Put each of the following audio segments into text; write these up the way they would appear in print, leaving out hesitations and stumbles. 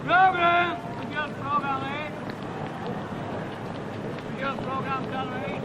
Program! Your program, eh? Your program done, eh?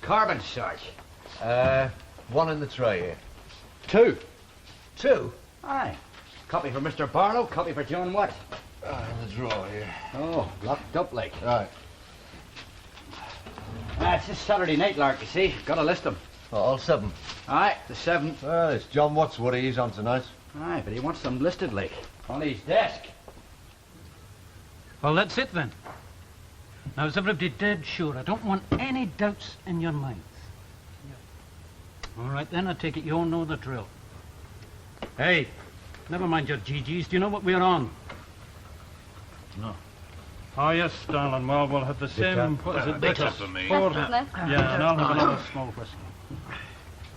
Carbon, Sarge. One in the tray here. Two. Two? Aye. Copy for Mr. Barlow, copy for John Watt. In the drawer here. Oh, locked up like. Right. It's this Saturday night, lark, you see. Gotta list them. Oh, all 7. Aye, the 7. Well, it's John Watts what he's on tonight. Aye, but he wants them listed, like. On his desk. Well, that's it then. Now, is everybody dead sure? I don't want any doubts in your minds. All right, then, I take it you all know the drill. Hey, never mind your GGs. Do you know what we're on? No. Oh, yes, darling. Well, we'll have the same... What is it? Bitter for me. Four. Yeah, and I'll have another small whiskey.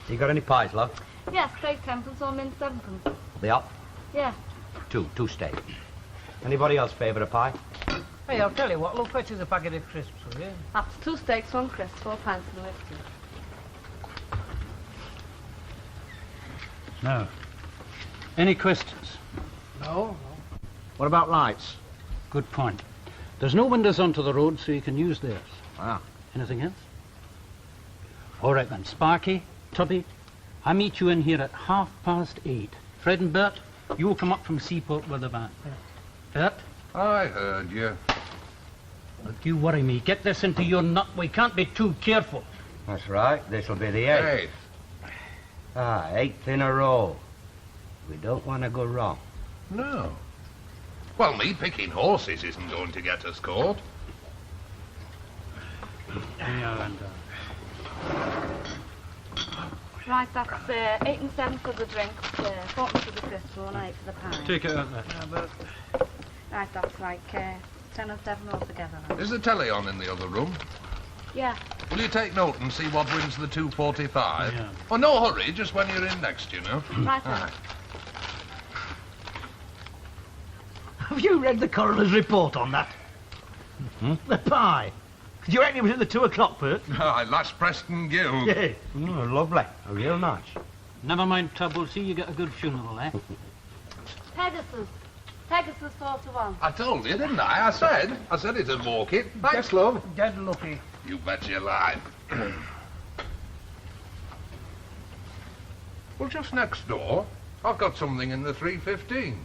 You got any pies, love? Yeah, steak 10pence or mint 7pence. They up? Yeah. Two steak. Anybody else favour a pie? Hey, I'll tell you what, look, fetch us a packet of crisps, will you? That's 2 steaks, 1 crisp, 4 pints and a whiskey. Now, any questions? No. What about lights? Good point. There's no windows onto the road, so you can use theirs. Ah. Anything else? All right, then. Sparky, Tubby, I meet you in here at 8:30. Fred and Bert, you will come up from Seaport with the van. Bert? I heard you. Don't you worry me. Get this into your nut. We can't be too careful. That's right. This'll be the 8th. Hey, Ah, 8th in a row. We don't want to go wrong. no. Well, me picking horses isn't going to get us caught. Yeah, and, Right, that's 8 and 7 for the drink, 4 for the crisps, 1 8 for the pie. take it out there. Right, that's like 10 and 7 altogether. Then. Is the telly on in the other room? Yeah. Will you take note and see what wins the 245? Yeah. Oh, no hurry, just when you're in next, you know. Right then. Aye. Have you read the coroner's report on that? The pie. Do you reckon it was at the 2 o'clock, Bert? Last Preston Guild. Yeah. Lovely. A real nice. Never mind, Tub. We'll see you get a good funeral, eh? Pegasus. Pegasus 4 to 1. I told you, didn't I? I said it'd walk it. Thanks, love. Dead lucky. You bet your life. Well, just next door, I've got something in the 315.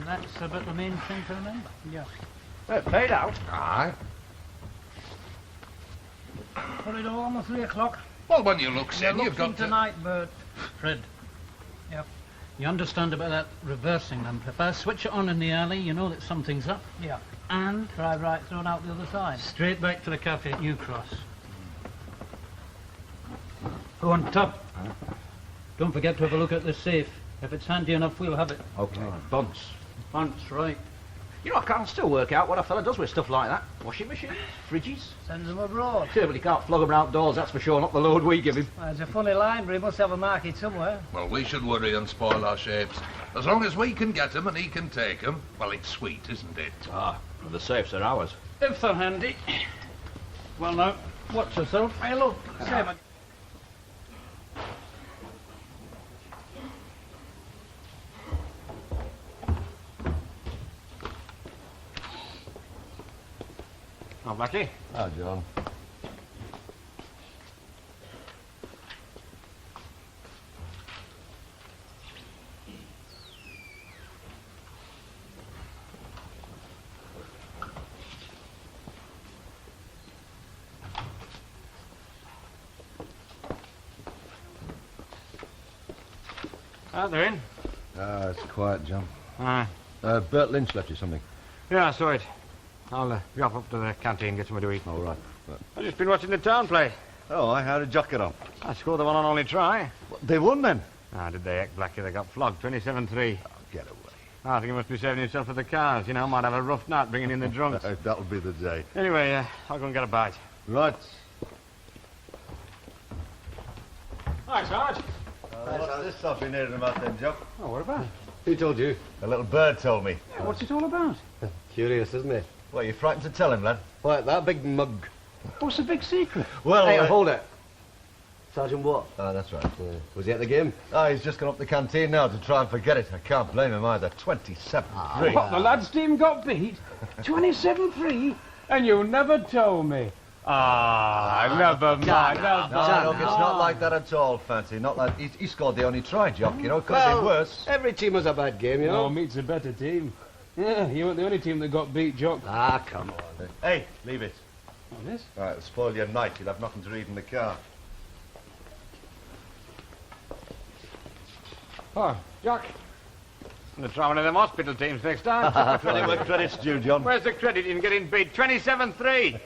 That's about the main thing to remember. Yeah. Played out. Aye. Put it all on the 3 o'clock. Well, when you look, You're Sin, you've looking got to... tonight, Bert. Fred. Yep. You understand about that reversing lamp. If I switch it on in the alley, you know that something's up. Yeah. And Drive right through and out the other side. straight back to the cafe at New Cross. Go on, Tub. Don't forget to have a look at the safe. If it's handy enough, we'll have it. Okay. Bunts. Once, right. You know, I can't still work out what a fella does with stuff like that. Washing machines, fridges. Sends them abroad. Sure, but he can't flog them outdoors, that's for sure, not the load we give him. Well, there's a funny line, but he must have a market somewhere. Well, we should worry and spoil our shapes. As long as we can get them and he can take them, well, it's sweet, isn't it? Ah, the safes are ours. If they're handy. Well, now, watch yourself. Hey, look. Same. Oh, Blackie. Ah, John. Ah, they're in. Ah, it's quiet, John. Aye. Bert Lynch left you something. Yeah, I saw it. I'll drop up to the canteen and get something to eat. All right. I've just been watching the town play. Oh, how did Jock get on? I scored the one on only try. They won then? Ah, did they, Blackie? They got flogged, 27-3. Oh, get away. I think he must be saving himself for the cars. You know, might have a rough night bringing in the drunks. That'll be the day. Anyway, I'll go and get a bite. Right. Hi, Sarge. What's this I've been hearing about then, Jock? Oh, what about? Who told you? A little bird told me. Yeah, what's it all about? Curious, isn't it? Well, you're frightened to tell him, lad. What, that big mug? What's the big secret? Well, Hey, hold it. Sergeant Watt. Oh, that's right. Was he at the game? Oh, he's just gone up the canteen now to try and forget it. I can't blame him either. 27-3. What, the lads' team got beat? 27-3? And you never told me. Ah, never mind. Well No, done. look, it's not like that at all, Fancy. Not like... He scored the only try, Jock, you know. It could have been worse. Every team has a bad game, you No, know. meets a better team. Yeah, you weren't the only team that got beat, Jock. Ah, come on. Hey, leave it. What is? All right, it'll spoil your night. You'll have nothing to read in the car. Oh, Jock. I'm going to try one of them hospital teams next time. Credit where credit's due, John. Where's the credit in getting beat? 27-3.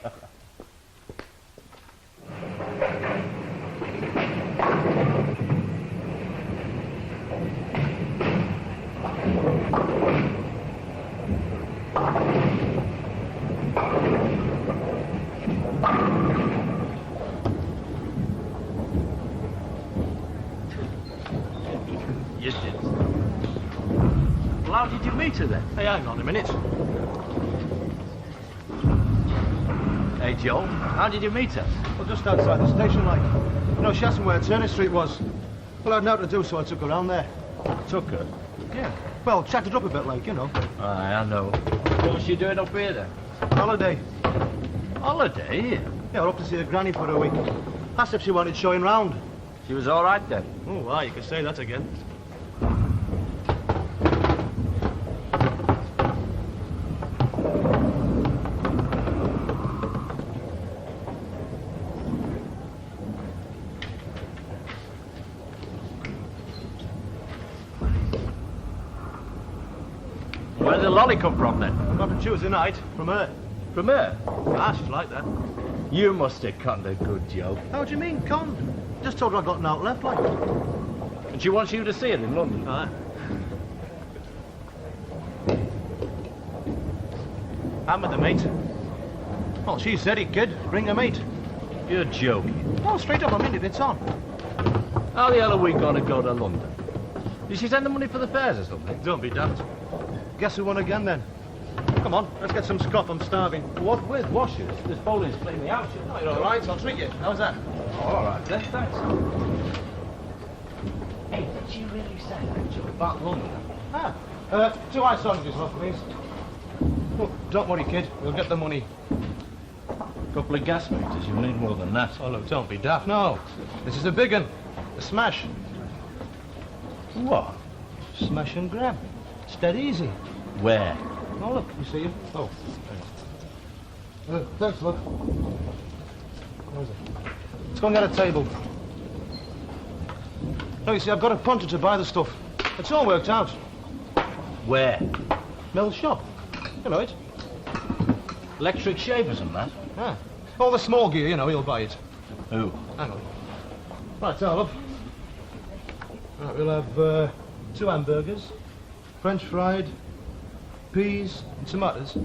Well, how did you meet her then? Hey, hang on a minute. Hey, Joe, how did you meet her? Well, just outside the station, like. You know, she asked me where Turner Street was. Well, I had nothing to do, so I took her round there. Took her. Yeah. Well, chatted up a bit, like, you know. Aye, I know. What was she doing up here then? Holiday. Holiday? Yeah, we're up to see her granny for a week. Asked if she wanted showing round. She was all right then? Oh, why, you could say that again. Where did the lolly come from then? Got on Tuesday night, from her. From her? Ah, she's like that. You must have conned a good joke. How do you mean, con? Just told her I got an out left, like. And she wants you to see her in London? Aye. I'm with the mate. Well, she said it, kid. Bring her mate. You're joking. No, straight up, I mean it. It's on. How the hell are we going to go to London? Did she send the money for the fares or something? Don't be daft. Guess who won again, then? Come on, let's get some scruff. I'm starving. What with? Washers? This bowling's clean me out, Oh, you're all right. I'll treat you. How's that? Oh, all right then, thanks. Hey, did she really say that joke about London? Ah. 2 ice oranges, love, please. Oh, don't worry, kid. We'll get the money. Couple of gas meters, you'll need more than that. Oh, look, don't be daft. No. This is a big one. A smash. What? Smash and grab. It's dead easy. Where? Oh, look, you see him? Oh. Thanks, look. Where is it? Let's go and get a table. No, you see, I've got a punter to buy the stuff. It's all worked out. Where? Mill's shop. You know it? Electric shavers and that? Yeah. All the small gear, you know, he'll buy it. Who? Hang on. Right, love. Right, we'll have 2 hamburgers, French fried, peas, and tomatoes.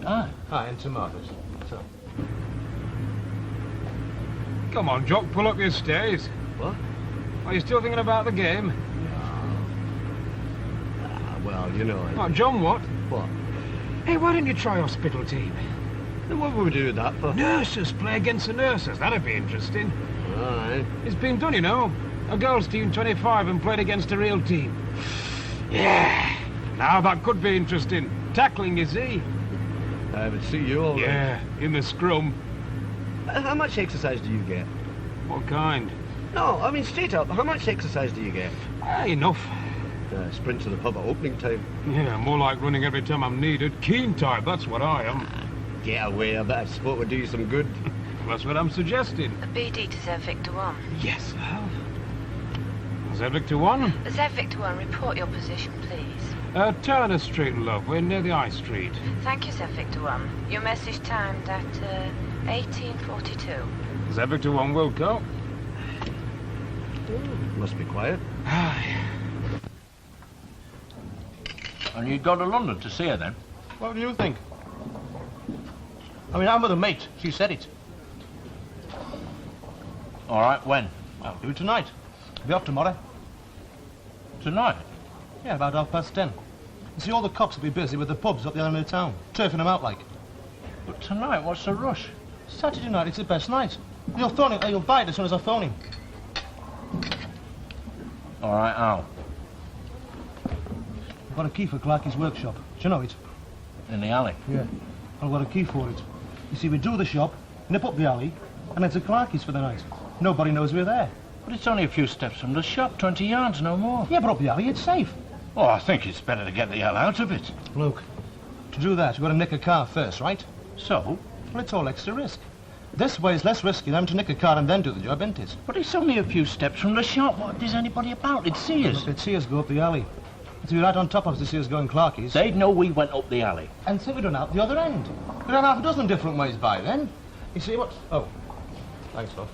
Ah. Aye, and tomatoes. So. Come on, Jock, pull up your stays. What? Are you still thinking about the game? Well, you know. Oh, John, what? What? Hey, why don't you try hospital team? What would we do with that for? Nurses play against the nurses. That'd be interesting. Aye. It's been done, you know. A girls' team 25 and played against a real team. Yeah. Now that could be interesting. Tackling, you see? I haven't seen you all Yeah, in the scrum. How much exercise do you get? What kind? No, I mean straight up. How much exercise do you get? Enough. Sprint to the pub at opening time. Yeah, more like running every time I'm needed. Keen type, that's what I am. Get away, I bet sport would do you some good. That's what I'm suggesting. BD to Zer Victor 1. Yes, love. Zer Victor 1? Zer Victor 1, report your position, please. Turner Street, love. We're near the High Street. Thank you, Zer Victor 1. Your message timed at 18:42. Zer Victor 1 will go. Must be quiet. And you'd go to London to see her then? What do you think? I mean, I'm with a mate. She said it. All right, when? I'll do it tonight. Be off tomorrow. Tonight? Yeah, about 10:30. You see, all the cops will be busy with the pubs up the other end of town. Turfing them out like. But tonight, what's the rush? Saturday night, it's the best night. He'll phone him, he'll buy it as soon as I phone him. All right, Al. I've got a key for Clarkie's workshop. Do you know it? In the alley? Yeah. I've got a key for it. You see, we do the shop, nip up the alley, and head to Clarkie's for the night. Nobody knows we're there. But it's only a few steps from the shop, 20 yards, no more. Yeah, but up the alley, it's safe. Oh, I think it's better to get the hell out of it. Look, to do that, you've got to nick a car first, right? So? Well, it's all extra risk. This way is less risky than to nick a car and then do the job, isn't it? But it's only a few steps from the shop. What if there's anybody about? It'd see us. Look, they'd see us go up the alley. It'd be right on top of us to see us going Clarkie's. They'd know we went up the alley. And think we'd run out the other end. We'd have half a dozen different ways by then. You see what? Oh. Thanks, love.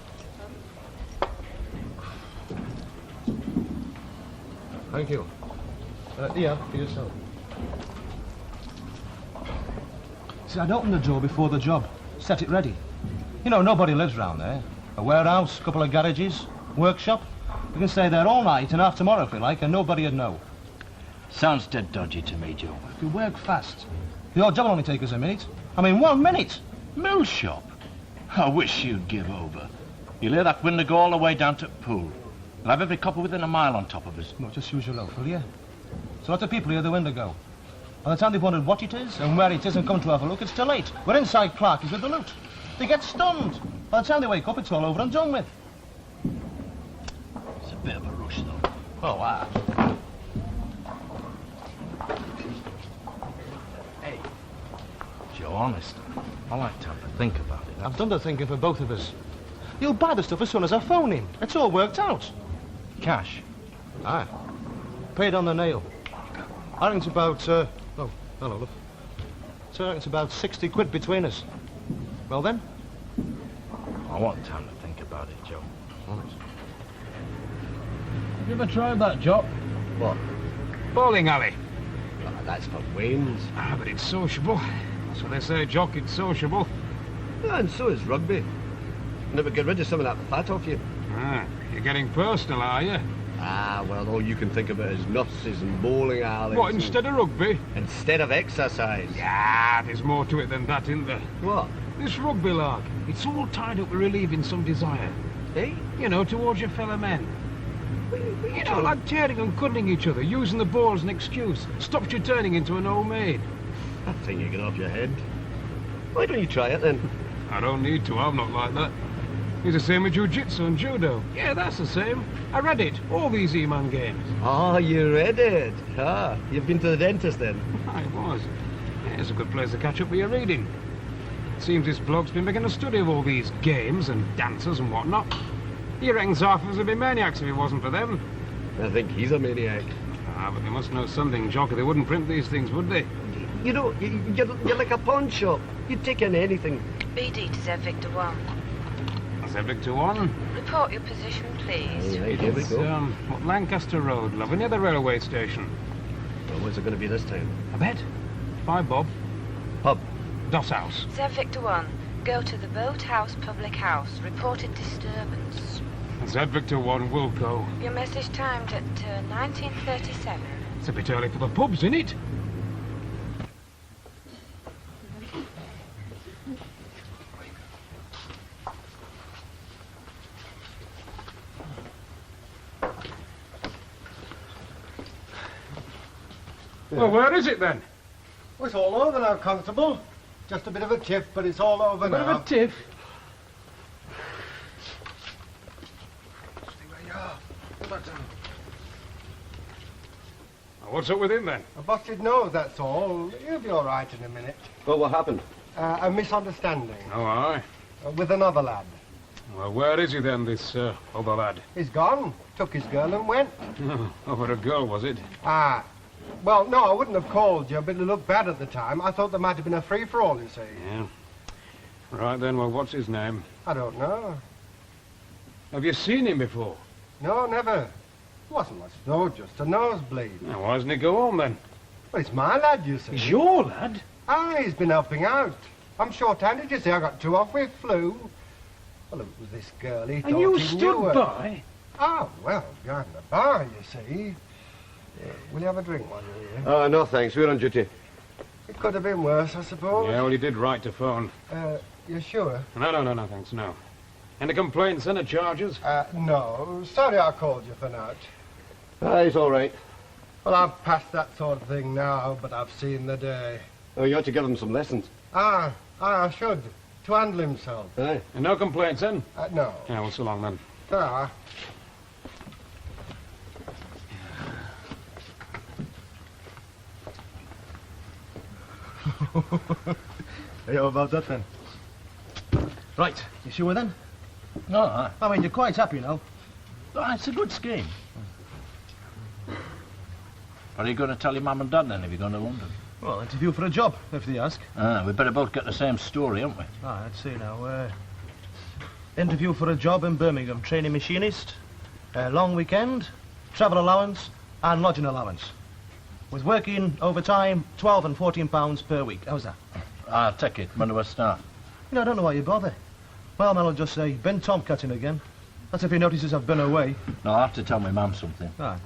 Thank you. Yeah, for yourself. See, I'd open the door before the job. Set it ready. You know, nobody lives round there. A warehouse, couple of garages, workshop. We can stay there all night and half tomorrow if we like, and nobody'd know. Sounds dead dodgy to me, Joe. If you work fast, your job will only take us a minute. I mean, 1 minute. Mill shop? I wish you'd give over. You lay that window go all the way down to the pool. We'll have every copper within a mile on top of us. No, just use your loaf, will you? So lots of people hear the window go. By the time they've wondered what it is and where it is and come to have a look, it's too late. We're inside Clark's with the loot. They get stunned. By the time they wake up, it's all over and done with. It's a bit of a rush, though. Oh, wow. Hey, Joe, honest, I like to have to think about it. I've done the thinking for both of us. You'll buy the stuff as soon as I phone him. It's all worked out. Cash? Aye. Paid on the nail. I think it's about, oh, hello, love. So I think it's about 60 quid between us. Well then? I want time to think about it, Joe. Honest. Have you ever tried that job? What? Bowling alley. Oh, that's for wins. Ah, but it's sociable. That's what they say, Jock, it's sociable. Yeah, and so is rugby. Never get rid of some of that fat off you. Ah, you're getting personal, are you? Ah, well, all you can think about is nurses and bowling alleys. What, instead of rugby? Instead of exercise. Yeah, there's more to it than that, isn't there? What? This rugby lark, it's all tied up with relieving some desire. Eh? You know, towards your fellow men. You know, like tearing and cutting each other, using the ball as an excuse, stops you turning into an old maid. That thing you get off your head. Why don't you try it then? I don't need to, I'm not like that. It's the same with jiu-jitsu and judo. Yeah, that's the same. I read it, all these E-Man games. Oh, you read it. Ah, you've been to the dentist then? I was. Yeah, it's a good place to catch up with your reading. It seems this bloke's been making a study of all these games and dances and whatnot. He reckons half of us would be maniacs if it wasn't for them. I think he's a maniac. Ah, but they must know something, Jock, or they wouldn't print these things, would they? You know, you're like a pawn shop. You'd take in anything. BD to Z Victor 1. Z Victor 1. Report your position, please. Right, here we It's, go. what, Lancaster Road, love, near the railway station. Well, where's it going to be this time? A bed? 5 bob. Pub. Doss House. Z Victor 1. Go to the Boathouse Public House. Reported disturbance. Z Victor 1 will go. Your message timed at 19:37. It's a bit early for the pubs, isn't it? Well, where is it then? Well, it's all over now, Constable. Just a bit of a tiff, but it's all over now. A bit of a tiff. Stay where you are. Come back down. What's up with him then? A busted nose, that's all. He'll be all right in a minute. Well, what happened? A misunderstanding. Oh, aye. With another lad. Well, where is he then, this other lad? He's gone. Took his girl and went. Over a girl, was it? Ah. Well, no, I wouldn't have called you, but it looked bad at the time. I thought there might have been a free-for-all, you see. Yeah. Right then, well, what's his name? I don't know. Have you seen him before? No, never. It wasn't much, though, just a nosebleed. Now, why doesn't he go home then? Well, it's my lad, you see. He's your lad? Ah, he's been helping out. I'm short-handed, you see. I got 2 off with flu. Well, it was this girl. He And thought you he stood knew her. by? Ah, well, behind the bar, you see. Will you have a drink while you're here? No, thanks. We're on duty. It could have been worse, I suppose. Yeah, well, he did right to phone. You sure? No, thanks, no. Any complaints, any charges? No. Sorry I called you for that. He's all right. Well, I've passed that sort of thing now, but I've seen the day. Oh, you ought to give him some lessons. I should. To handle himself. Aye. And no complaints, then? No. Yeah, well, so long, then. Ta-ra. Hey, how about that then? Right, you sure then? No, aye. I mean, you're quite happy now. It's a good scheme. Are you going to tell your mum and dad then if you're going to London? Well, interview for a job, if they ask. We better both get the same story, haven't we? Let's see now. Interview for a job in Birmingham, training machinist, long weekend, travel allowance, and lodging allowance. With working overtime, 12 and 14 pounds per week. How's that? I'll take it. When do I start? I don't know why you bother. Well, Mel will just say, been tomcatting again. That's if he notices I've been away. No, I'll have to tell my mum something. Aye.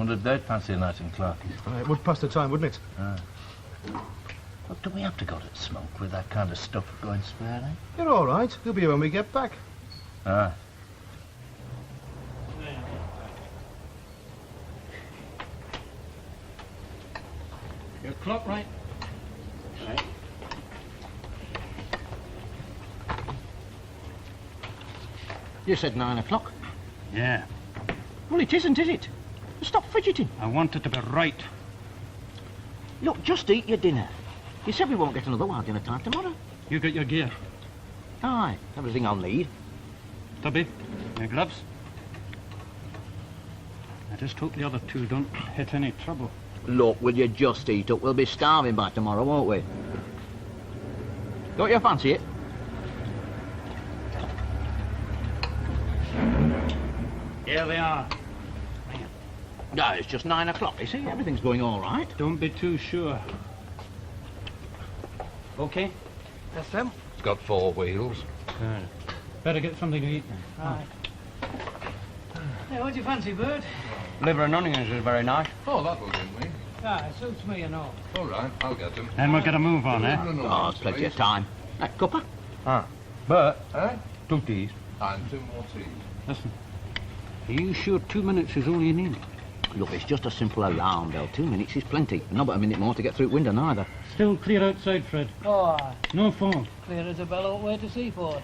Wonder if they'd fancy a night in Clarky's. It would pass the time, wouldn't it? Look, do we have to go to smoke with that kind of stuff going spare, eh? You're all right. He'll be here when we get back. Ah. Your clock right? Right. You said 9 o'clock. Yeah. Well, it isn't, is it? Stop fidgeting. I want it to be right. Look, just eat your dinner. You said we won't get another while dinner time tomorrow. You got your gear. Aye, everything I'll need. Tubby, your gloves. I just hope the other two don't hit any trouble. Look, will you just eat up? We'll be starving by tomorrow, won't we? Don't you fancy it? Here they are. No, it's just 9 o'clock, you see. Everything's going all right. Don't be too sure. Okay? Yes, Sam? It's got 4 wheels. Good. Better get something to eat then. Right. Hey, what do you fancy, Bert? Liver and onions is very nice. Oh, that'll do me. Ah, it suits me, you know. All right, I'll get them. Then we'll get a move on, eh? Oh, it's plenty of time. Cuppa? But, Eh? 2 teas. And 2 more teas. Listen, are you sure 2 minutes is all you need? Look, it's just a simple alarm bell. 2 minutes is plenty. Not but a minute more to get through window, neither. Still clear outside, Fred. Oh, No fog. clear as a bell all the way to Seaport.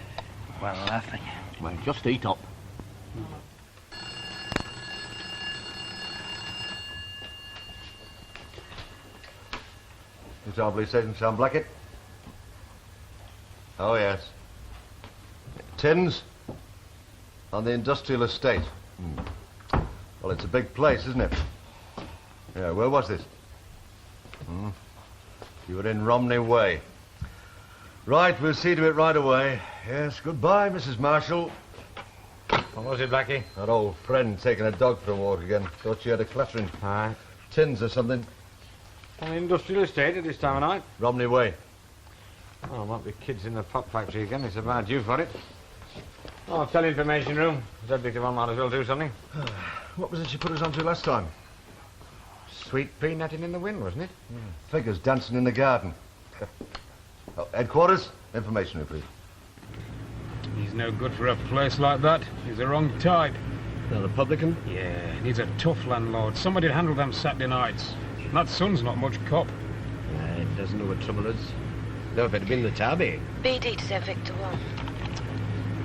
well, laughing. Well, just eat up. Miss Aubrey Station, Sam Blackett. Oh, yes. Tins on the industrial estate. Well, it's a big place, isn't it? Yeah, where was this? You were in Romney Way. Right, we'll see to it right away. Yes, goodbye, Mrs. Marshall. What was it, Blackie? That old friend taking a dog for a walk again. Thought she had a clattering. Aye. Tins or something. On the industrial estate at this time of night. Romney Way. Oh, might be kids in the pop factory again. It's about due for it. Oh, tele-information room. Subject of one might as well do something. What was it she put us onto last time? Sweet pea netting in the wind, wasn't it? Figures dancing in the garden. Oh, headquarters, information room, please. He's no good for a place like that. He's the wrong type. The Republican? Yeah, needs a tough landlord. Somebody to handle them Saturday nights. And that son's not much cop. He doesn't know what trouble is. No, if it had been the tabby. BD to St Victor 1.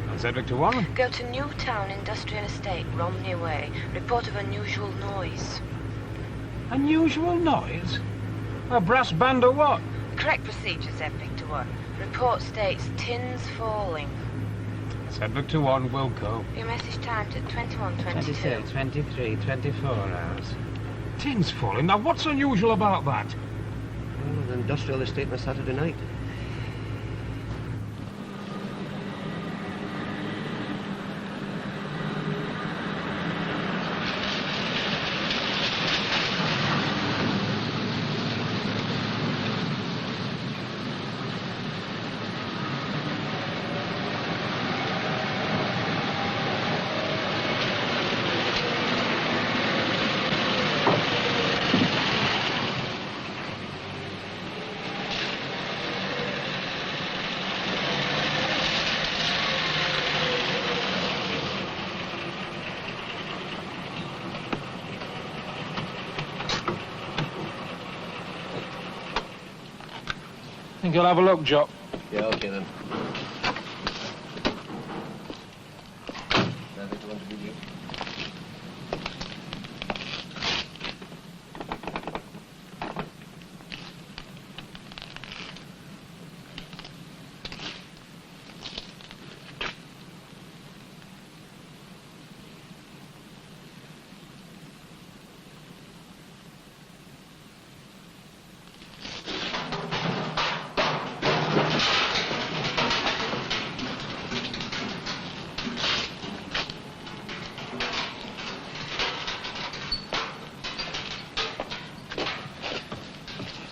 That's St Victor 1. Go to Newtown Industrial Estate, Romney Way. Report of unusual noise. Unusual noise? A brass band or what? Correct procedure, St Victor 1. Report states tins falling. St Victor 1 will go. Your message timed at 21:22. 22, 23, 24 hours. Tins falling? Now what's unusual about that? Well, the industrial estate on Saturday night. Think you'll have a look, Jock? Yeah, okay then.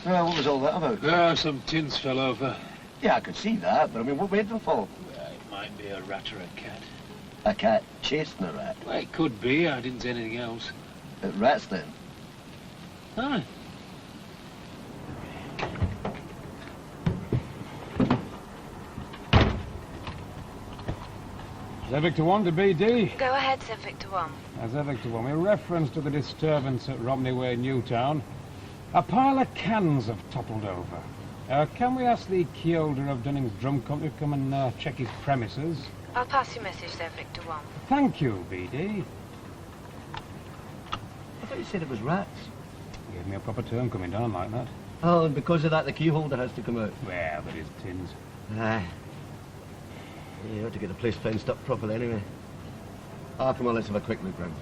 Well, what was all that about? Ah, some tins fell over. Yeah, I could see that, but I mean, what made them fall? Well, it might be a rat or a cat. A cat chasing a rat. Well, it could be. I didn't say anything else. Rats, then. Aye. Sir Victor 1 to BD. Go ahead, Sir Victor 1. Sir Victor 1, with reference to the disturbance at Romney Way, Newtown, a pile of cans have toppled over. Can we ask the key holder of Dunning's Drum Company to come and check his premises? I'll pass your message, Sir Victor 1. Thank you, BD. I thought you said it was rats. Gave me a proper term coming down like that. Oh, and because of that, the key holder has to come out. Well, but his tins. Aye. You ought to get the place fenced up properly anyway. Ah, come on, let's have a quick look round.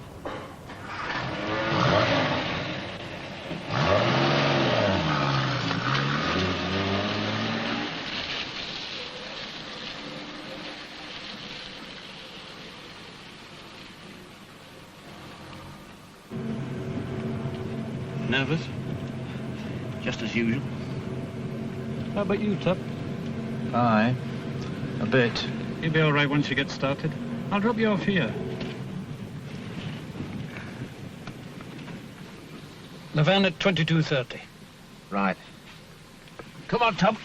Nervous? Just as usual. How about you, Tup? Aye, a bit. You'll be all right once you get started. I'll drop you off here. The van at 22:30. Right. Come on, Tup.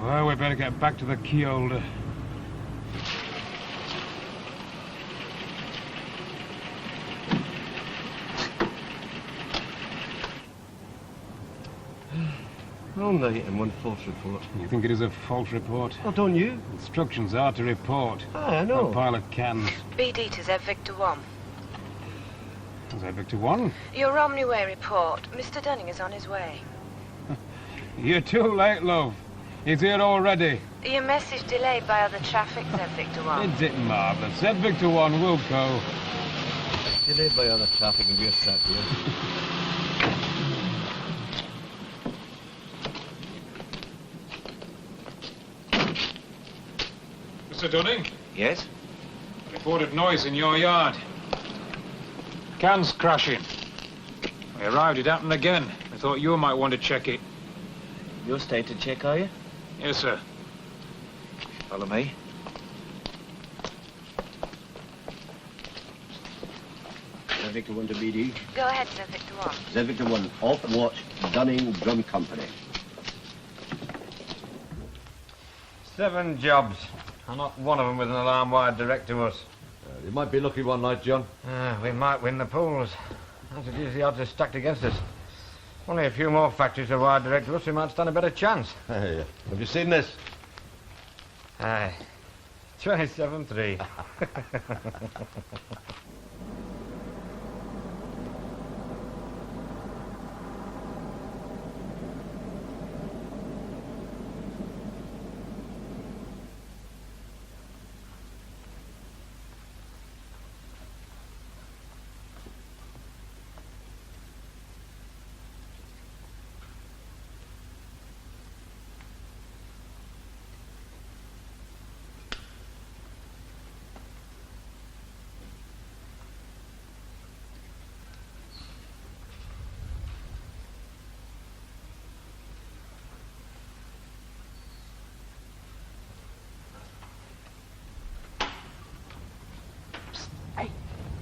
Well, we better get back to the key holder. All night and one false report. You think it is a false report? Oh, don't you? Instructions are to report. Ah, I know. A pile of cans. BD to Sir Victor 1. Sir Victor 1? Your Romney Way report. Mr. Dunning is on his way. You're too late, love. He's here already. Your message delayed by other traffic, Sir Victor 1. Is it marvellous? Sir Victor 1 will go. Delayed by other traffic and we're sat here. Mr. Dunning? Yes? Reported noise in your yard. Cans crashing. We arrived, it happened again. I thought you might want to check it. You're staying to check, are you? Yes, sir. Follow me. Sir Victor 1 to BD. Go ahead, Sir Victor 1. Sir Victor 1, off watch, Dunning Drum Company. 7 jobs, and not one of them with an alarm wired direct to us. You might be lucky one night, John. We might win the pools. As it is, the odds are stacked against us. Only a few more factories are wired direct to us, we might stand a better chance. Hey, have you seen this? Aye. 27-3.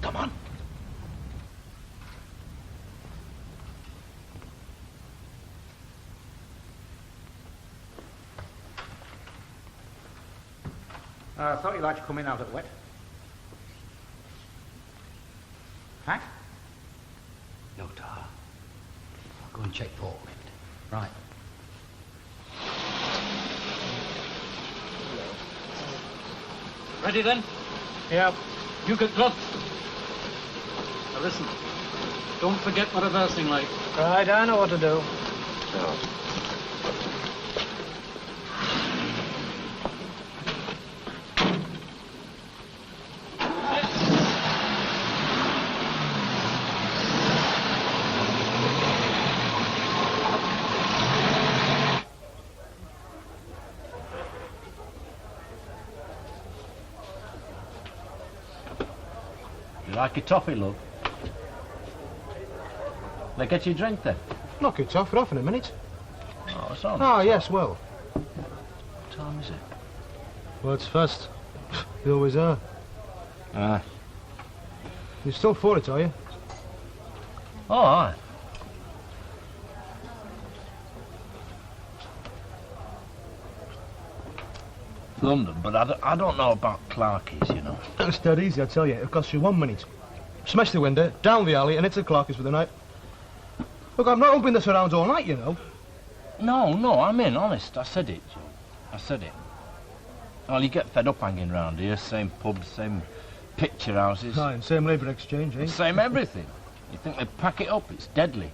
Come on. I thought you'd like to come in out at wet. Hank? No, Tar. I'll go and check Portland. Right. Ready then? Yeah. You get gloves. Now listen. Don't forget my reversing light. Right, I know what to do. You like a toffee, love? They get you a drink, then? Knock it off. We're off in a minute. Oh, it's on. Ah, yes, well. What time is it? Well, it's fast. They always are. Ah. You're still for it, are you? Oh, aye. London, but I don't know about Clarkie's, you know. It's dead easy, I tell you. It costs you 1 minute. Smash the window, down the alley, and it's a Clarkie's for the night. Look, I'm not humping this around all night, you know. No, I'm in, honest. I said it, Joe. I said it. Well, you get fed up hanging round here. Same pubs, same picture houses. Aye, and same labour exchange, eh? Same everything. You think they pack it up? It's deadly.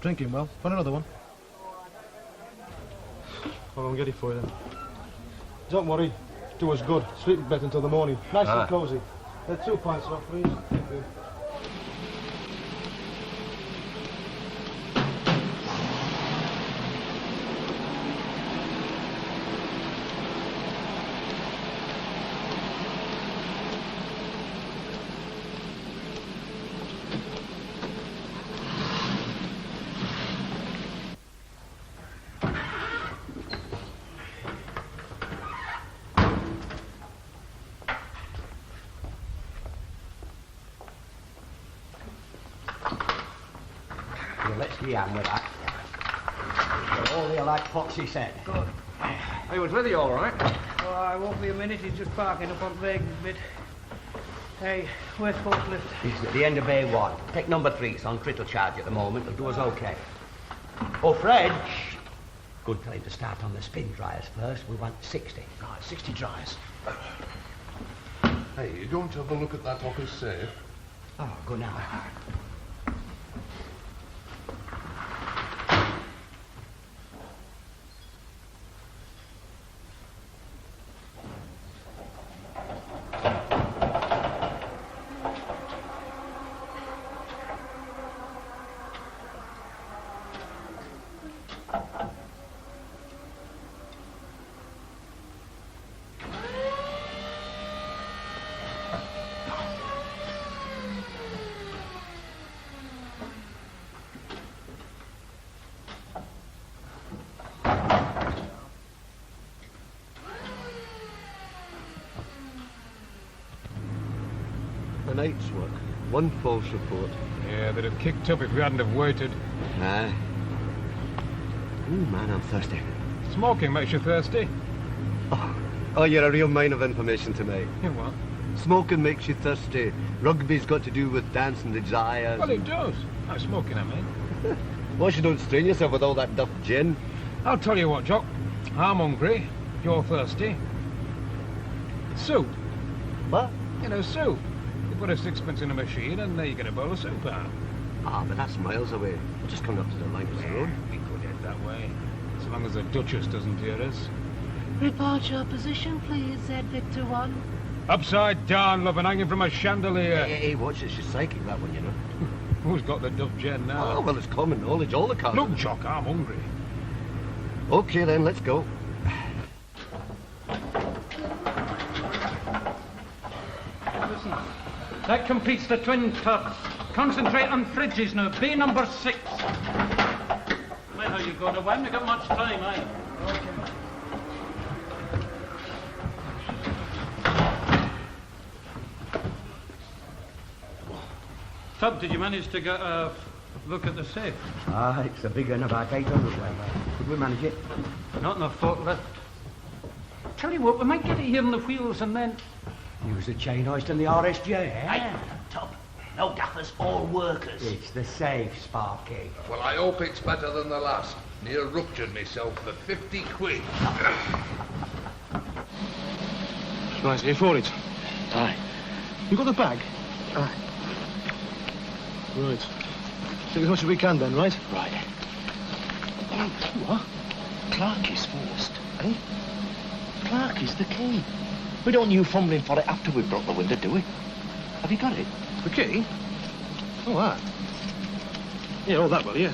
Drinking well. Want another one? I'll go and get it for you then. Don't worry. Do us good. Sleep in bed until the morning. Nice and cosy. 2 pints off, please. Thank you. Let's be on with that. You're all here like Foxy said. Good. He was with you all right. Oh, I won't be a minute. He's just parking up on Vegan's bit. Hey, where's forklift? He's at the end of Bay 1. Pick number 3. It's on critical charge at the moment. It'll do us okay. Oh, Fred. Good time to start on the spin dryers first. We want 60. Right, 60 dryers. Hey, you going to have a look at that hawker's safe? Oh, go now. A night's work. 1 false report. Yeah, they'd have kicked up if we hadn't have waited. Aye. Ooh, man, I'm thirsty. Smoking makes you thirsty. Oh, you're a real mine of information tonight. You what? Smoking makes you thirsty. Rugby's got to do with dance and desires. Well, it does. I'm smoking, I mean. Watch you don't strain yourself with all that duff gin. I'll tell you what, Jock. I'm hungry. You're thirsty. Soup. What? You know, soup. You put a 6pence in a machine and there you get a bowl of soup out. Ah, but that's miles away. We're just coming up to the Lancaster Road. We could head that way. As long as the Duchess doesn't hear us. Report your position, please, Z Victor 1. Upside down, love, and hanging from a chandelier. Hey, watch it. She's psychic, that one, you know. Who's got the duff gen now? Oh, well, it's common knowledge. All the cars. Look, Jock, I'm hungry. Okay, then, let's go. Listen, that completes the twin tubs. Concentrate on fridges now. Bay number 6. Well, how you going to? We haven't got much time, eh? Okay. Tub, did you manage to get a look at the safe? Ah, it's a big one, about 800 weight. Could we manage it? Not in the forklift. Tell you what, we might get it here in the wheels and then... Use the chain hoist and the RSJ, eh? Hey, Top, no gaffers, all workers. It's the safe, Sparky. Well, I hope it's better than the last. Near ruptured myself for 50 quid. Right, here for it. Aye. You got the bag? Aye. Right. Take as much as we can then, right? Right. What? Clarkie's first, eh? Clarkie's the key. We don't need you fumbling for it after we've broke the window, do we? Have you got it? The key? Oh, that. Yeah, all that well, yeah.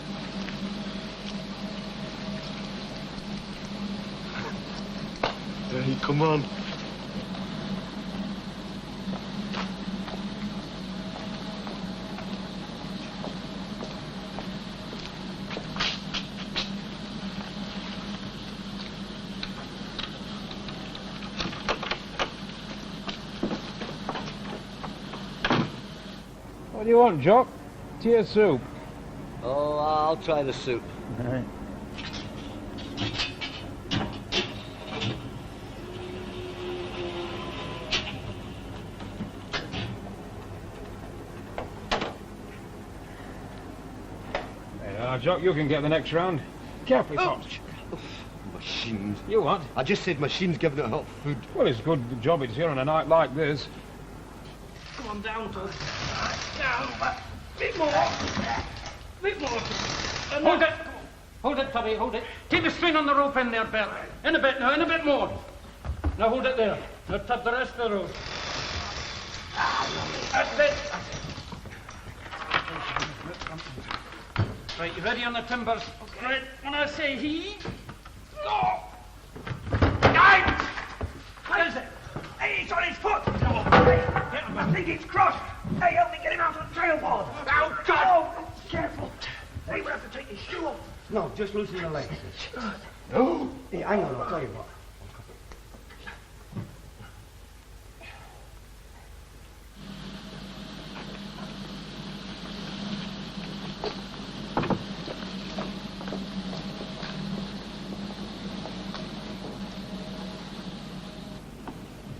Come on. What do you want, Jock? Tea or soup? Oh, I'll try the soup. Right. Jock, you can get the next round. Carefully, Pops. Machines. You what? I just said machines giving it hot food. Well, it's good job it's here on a night like this. Come on, down, Tug. Down. Bit more. Bit more. Hold it. Hold it, Tubby, hold it. Keep the strain on the rope in there, Bert. In a bit now, in a bit more. Now hold it there. Now tug the rest of the rope. That's it. Right, you ready on the timbers? Right, when I say heave. Go! Guys! What is it? Hey, it's on his foot! I think it's crossed. Hey, help me get him out of the tailboard. Oh, God! Oh, careful. Hey, we'll have to take his shoe off. No, just loosen the legs. Oh! Hey, hang on, I'll tell you what.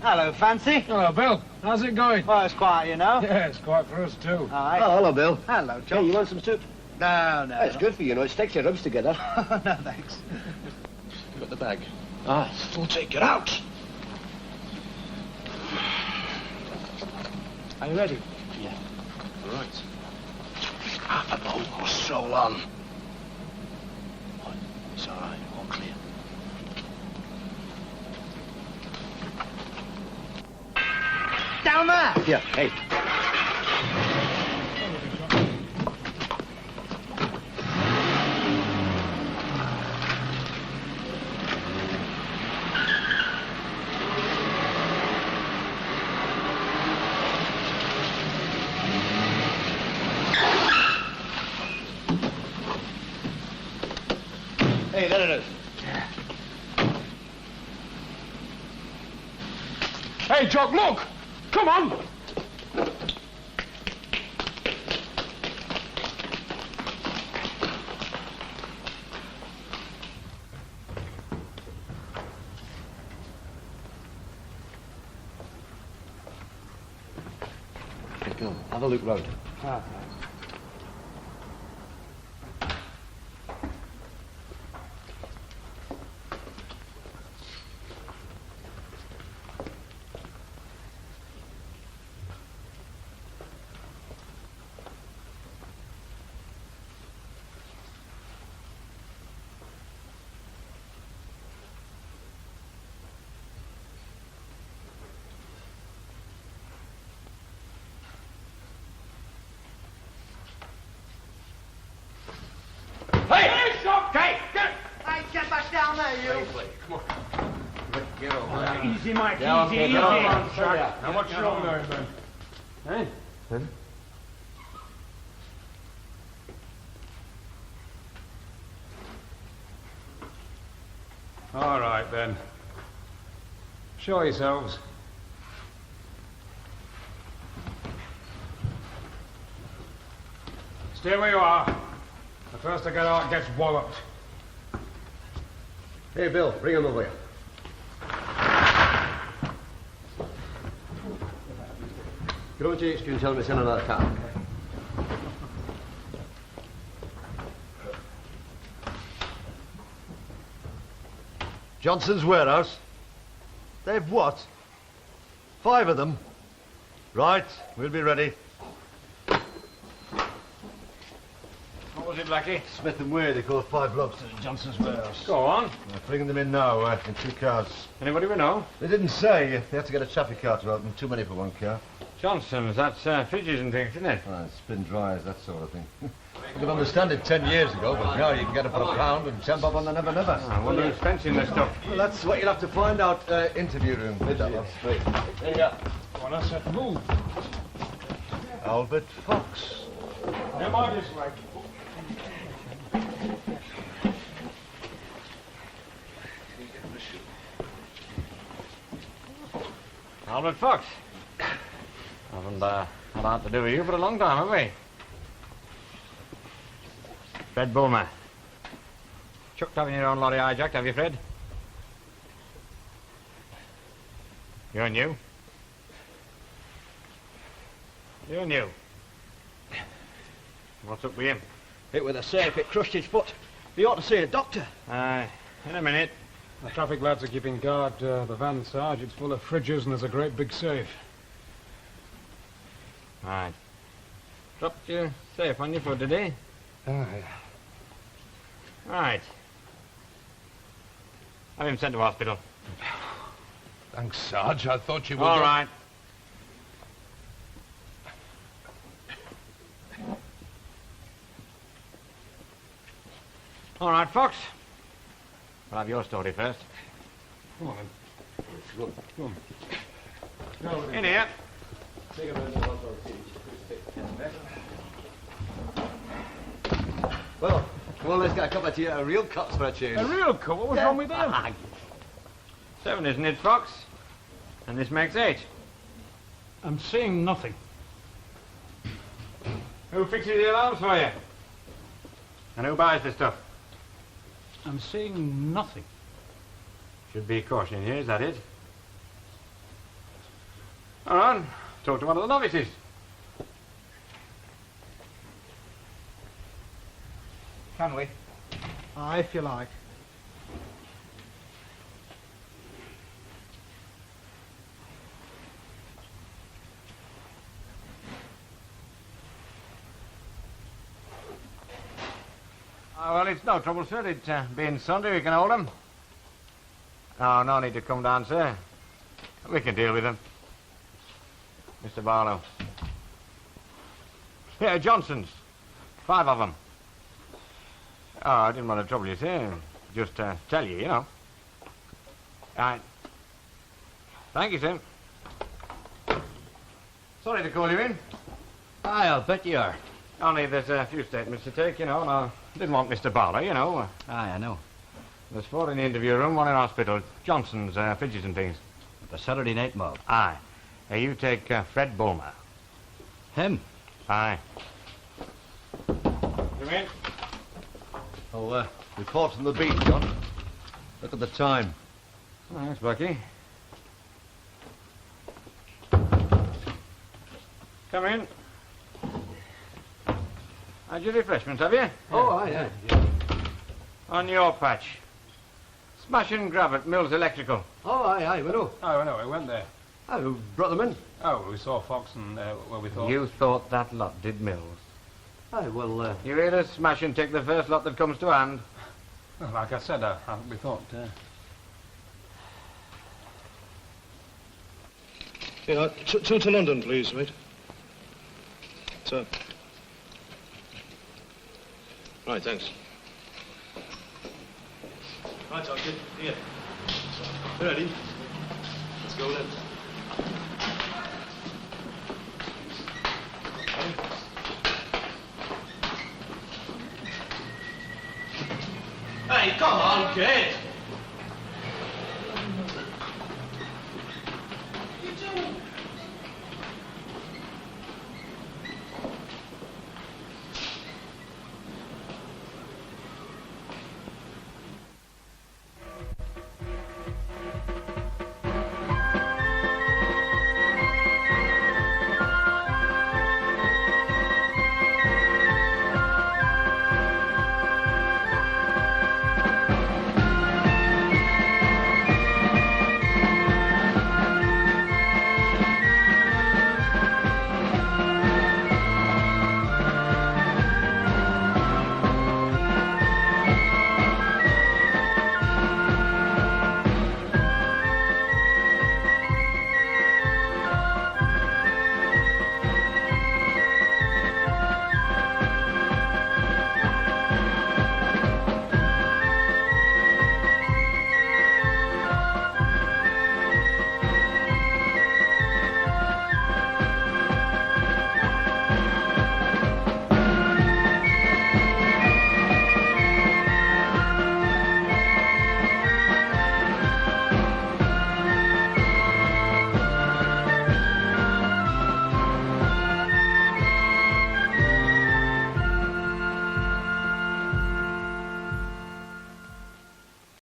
Hello, Fancy. Hello, Bill. How's it going? Well, it's quiet, you know. Yeah, it's quiet for us, too. Aye. Oh, hello, Bill. Hello, John. Hey, you want some soup? No, no. It's good for you, know. It sticks your ribs together. No, thanks. You got the bag? Aye. We'll take it out. Are you ready? Yeah. All right. Half a boat or stroll on. It's all right. All clear. Down there. Yeah, hey. Hey, there it is. Hey, Jock, look! Come on! Okay, go on. Have a look round. Ah. Get back down there, you. Come on. Get over. Easy, Mike, Yeah, easy, okay, easy. get over. Now, what's wrong there, Ben? Eh? All right, then. Show yourselves. Stay where you are. The first to get out gets walloped. Hey, Bill, bring him over here. Get over to HQ and tell him to send another car. Johnson's warehouse. They've what? 5 of them? Right, we'll be ready. What was it, Blackie? Smith and Ware, they call 5 blocks to Johnson's warehouse. Go on. They're bringing them in now, in 2 cars. Anybody we know? They didn't say. They had to get a traffic car to open. Too many for 1 car. Johnson's, that's fridges and things, isn't it? Spin dryers, that sort of thing. I could understand it 10 years ago, but now you can get it for £1 and 10 bob on the Never Never. I wonder who's fencing this stuff. Well, that's what you'll have to find out. Interview room. Bid that one straight. There you go. Go on, sir. Move. Albert Fox. Never mind this way. Albert Fox. Haven't had aught to do with you for a long time, have we? Fred Bulmer. Chucked having your own lorry hijacked, have you, Fred? You're new? You're new. What's up with him? Hit with a safe, it crushed his foot. He ought to see a doctor. Aye, in a minute. The traffic lads are keeping guard. The van, Sarge, it's full of fridges and there's a great big safe. Right. Dropped your safe on your foot, did he? Aye. Right. Have him sent to hospital. Thanks, Sarge. I thought you would... All right. All right, Fox. We'll have your story first. Come on, then. Come on. In here. Well, come on, let's get a cup of tea. A real cup's for a change. A real cup? What was wrong with them? 7, isn't it, Fox? And this makes 8. I'm seeing nothing. Who fixes the alarms for you? And who buys the stuff? I'm seeing nothing. Should be caution here, is that it? All right, talk to one of the novices. Can we? Aye, if you like. Well, it's no trouble, sir. It being Sunday, we can hold them. Oh, no need to come down, sir. We can deal with them. Mr. Barlow. Yeah, Johnson's. 5 of them. Oh, I didn't want to trouble you, sir. Just tell you, you know. Right. Thank you, sir. Sorry to call you in. Aye, I'll bet you are. Only there's a few statements to take, you know, and I didn't want Mr. Barlow, you know. Aye, I know. There's 4 in the interview room, 1 in hospital. Johnson's, fridges and things. For Saturday night mob. Aye. You take Fred Bulmer. Him? Aye. Come in. Oh, report from the beat, John. Look at the time. Thanks, Bucky. Come in. Had your refreshments, have you? Oh, aye, aye. On your patch. Smash and grab at Mills Electrical. Oh, aye, we know. Oh, no, we went there. Oh, who brought them in? Oh, we saw Fox and, well, we thought... You thought that lot did Mills. Aye, well, You hear us smash and take the first lot that comes to hand. Well, like I said, we thought... Yeah, 2 to London, please, mate. Sir. Right, thanks. Right, Sergeant. Here. You ready? Let's go then.